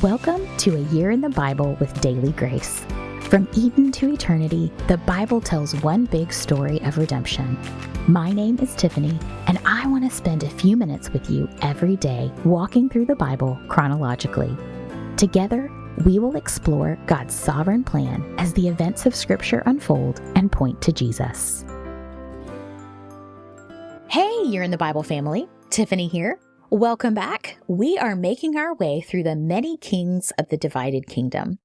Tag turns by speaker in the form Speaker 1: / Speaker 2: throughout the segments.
Speaker 1: Welcome to A Year in the Bible with Daily Grace. From Eden to eternity, the Bible tells one big story of redemption. My name is Tiffany, and I want to spend a few minutes with you every day walking through the Bible chronologically. Together, we will explore God's sovereign plan as the events of Scripture unfold and point to Jesus. Hey, Year in the Bible family. Tiffany here. Welcome back. We are making our way through the many kings of the divided kingdom.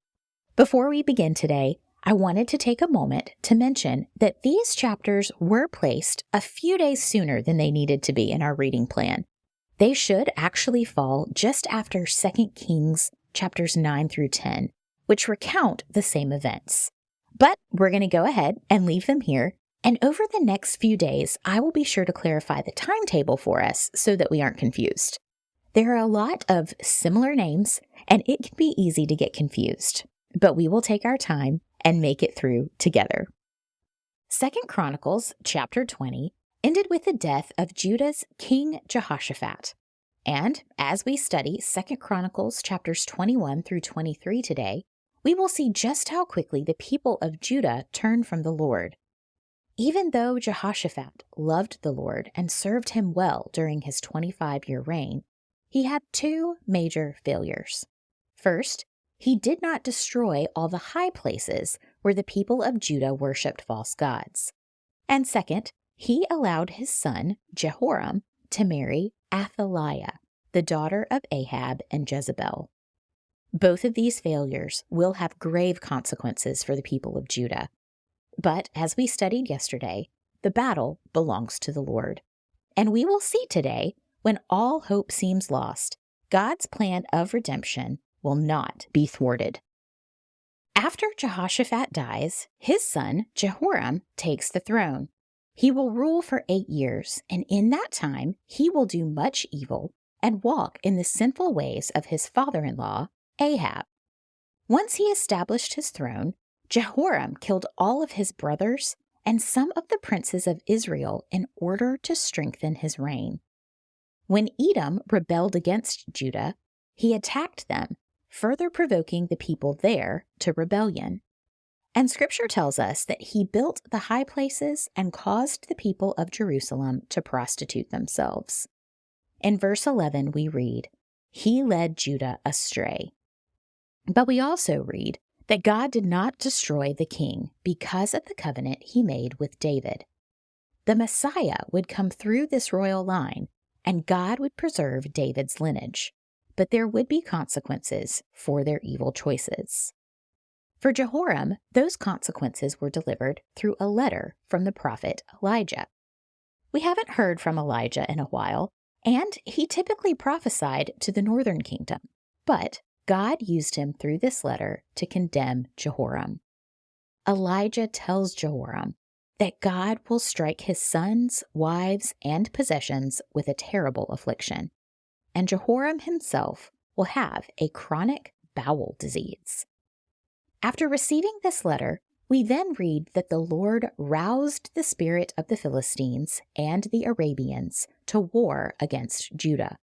Speaker 1: Before we begin today, I wanted to take a moment to mention that these chapters were placed a few days sooner than they needed to be in our reading plan. They should actually fall just after 2 Kings chapters 9 through 10, which recount the same events. But we're going to go ahead and leave them here. And over the next few days, I will be sure to clarify the timetable for us so that we aren't confused. There are a lot of similar names, and it can be easy to get confused, but we will take our time and make it through together. 2 Chronicles chapter 20 ended with the death of Judah's king Jehoshaphat. And as we study 2 Chronicles chapters 21 through 23 today, we will see just how quickly the people of Judah turned from the Lord. Even though Jehoshaphat loved the Lord and served him well during his 25-year reign, he had two major failures. First, he did not destroy all the high places where the people of Judah worshipped false gods. And second, he allowed his son, Jehoram, to marry Athaliah, the daughter of Ahab and Jezebel. Both of these failures will have grave consequences for the people of Judah. But as we studied yesterday, the battle belongs to the Lord. And we will see today, when all hope seems lost, God's plan of redemption will not be thwarted. After Jehoshaphat dies, his son, Jehoram, takes the throne. He will rule for 8 years, and in that time he will do much evil and walk in the sinful ways of his father-in-law, Ahab. Once he established his throne, Jehoram killed all of his brothers and some of the princes of Israel in order to strengthen his reign. When Edom rebelled against Judah, he attacked them, further provoking the people there to rebellion. And Scripture tells us that he built the high places and caused the people of Jerusalem to prostitute themselves. In verse 11 we read, "He led Judah astray." But we also read that God did not destroy the king because of the covenant he made with David. The Messiah would come through this royal line, and God would preserve David's lineage, but there would be consequences for their evil choices. For Jehoram, those consequences were delivered through a letter from the prophet Elijah. We haven't heard from Elijah in a while, and he typically prophesied to the northern kingdom, but God used him through this letter to condemn Jehoram. Elijah tells Jehoram that God will strike his sons, wives, and possessions with a terrible affliction, and Jehoram himself will have a chronic bowel disease. After receiving this letter, we then read that the Lord roused the spirit of the Philistines and the Arabians to war against Judah.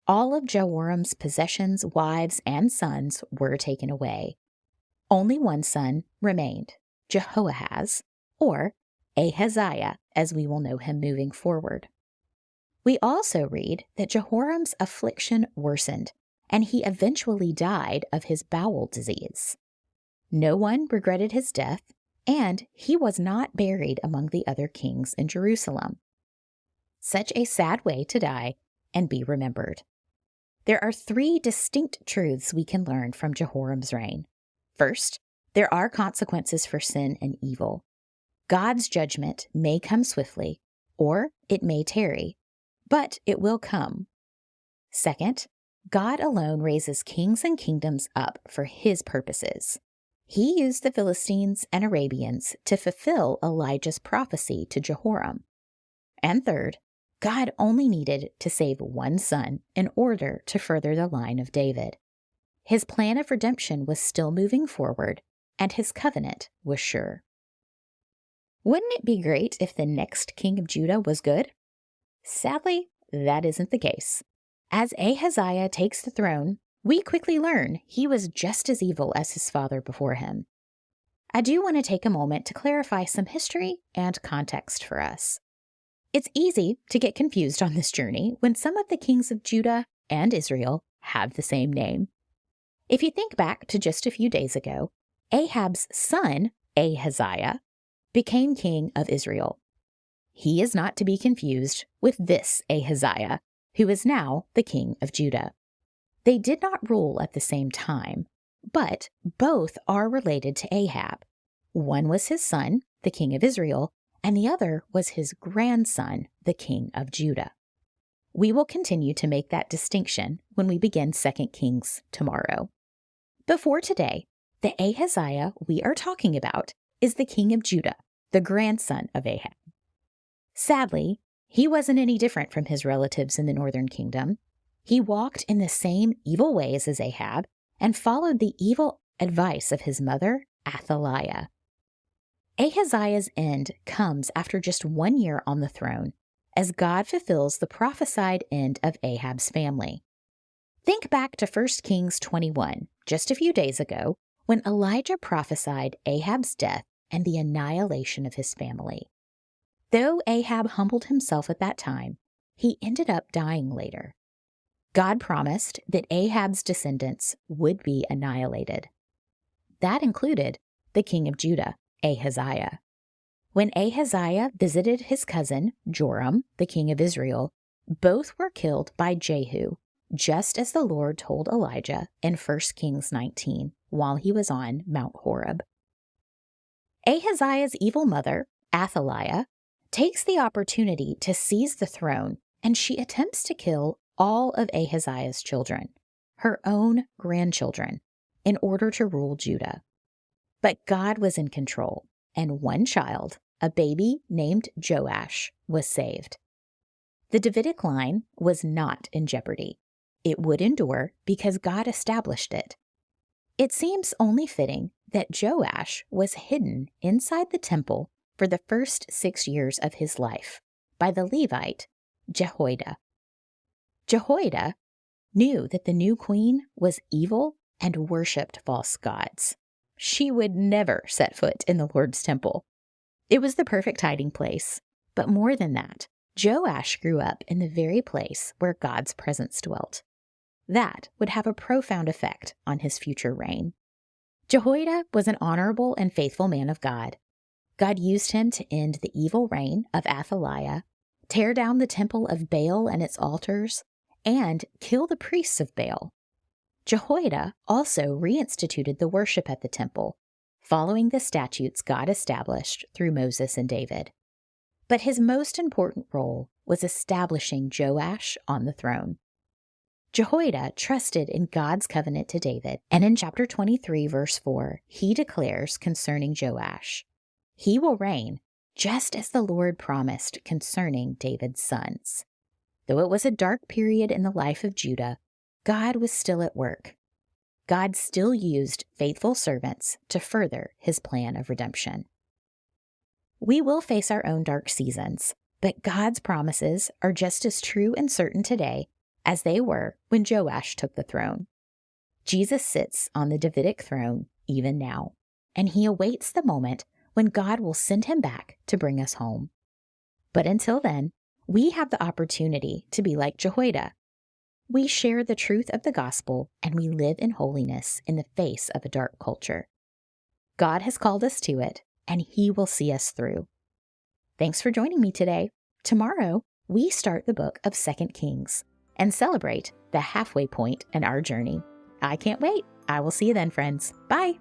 Speaker 1: All of Jehoram's possessions, wives, and sons were taken away. Only one son remained, Jehoahaz, or Ahaziah, as we will know him moving forward. We also read that Jehoram's affliction worsened, and he eventually died of his bowel disease. No one regretted his death, and he was not buried among the other kings in Jerusalem. Such a sad way to die and be remembered. There are 3 distinct truths we can learn from Jehoram's reign. First, there are consequences for sin and evil. God's judgment may come swiftly, or it may tarry, but it will come. Second, God alone raises kings and kingdoms up for his purposes. He used the Philistines and Arabians to fulfill Elijah's prophecy to Jehoram. And third, God only needed to save one son in order to further the line of David. His plan of redemption was still moving forward, and his covenant was sure. Wouldn't it be great if the next king of Judah was good? Sadly, that isn't the case. As Ahaziah takes the throne, we quickly learn he was just as evil as his father before him. I do want to take a moment to clarify some history and context for us. It's easy to get confused on this journey when some of the kings of Judah and Israel have the same name. If you think back to just a few days ago, Ahab's son, Ahaziah, became king of Israel. He is not to be confused with this Ahaziah, who is now the king of Judah. They did not rule at the same time, but both are related to Ahab. One was his son, the king of Israel, and the other was his grandson, the king of Judah. We will continue to make that distinction when we begin 2 Kings tomorrow. Before today, the Ahaziah we are talking about is the king of Judah, the grandson of Ahab. Sadly, he wasn't any different from his relatives in the northern kingdom. He walked in the same evil ways as Ahab and followed the evil advice of his mother, Athaliah. Ahaziah's end comes after just 1 year on the throne, as God fulfills the prophesied end of Ahab's family. Think back to 1 Kings 21, just a few days ago, when Elijah prophesied Ahab's death and the annihilation of his family. Though Ahab humbled himself at that time, he ended up dying later. God promised that Ahab's descendants would be annihilated. That included the king of Judah, Ahaziah. When Ahaziah visited his cousin, Joram, the king of Israel, both were killed by Jehu, just as the Lord told Elijah in 1 Kings 19 while he was on Mount Horeb. Ahaziah's evil mother, Athaliah, takes the opportunity to seize the throne, and she attempts to kill all of Ahaziah's children, her own grandchildren, in order to rule Judah. But God was in control, and one child, a baby named Joash, was saved. The Davidic line was not in jeopardy. It would endure because God established it. It seems only fitting that Joash was hidden inside the temple for the first 6 years of his life by the Levite, Jehoiada. Jehoiada knew that the new queen was evil and worshipped false gods. She would never set foot in the Lord's temple. It was the perfect hiding place. But more than that, Joash grew up in the very place where God's presence dwelt. That would have a profound effect on his future reign. Jehoiada was an honorable and faithful man of God. God used him to end the evil reign of Athaliah, tear down the temple of Baal and its altars, and kill the priests of Baal. Jehoiada also reinstituted the worship at the temple, following the statutes God established through Moses and David. But his most important role was establishing Joash on the throne. Jehoiada trusted in God's covenant to David, and in chapter 23, verse 4, he declares concerning Joash, "He will reign just as the Lord promised concerning David's sons." Though it was a dark period in the life of Judah, God was still at work. God still used faithful servants to further his plan of redemption. We will face our own dark seasons, but God's promises are just as true and certain today as they were when Joash took the throne. Jesus sits on the Davidic throne even now, and he awaits the moment when God will send him back to bring us home. But until then, we have the opportunity to be like Jehoiada. We share the truth of the gospel, and we live in holiness in the face of a dark culture. God has called us to it, and he will see us through. Thanks for joining me today. Tomorrow, we start the book of 2 Kings and celebrate the halfway point in our journey. I can't wait. I will see you then, friends. Bye.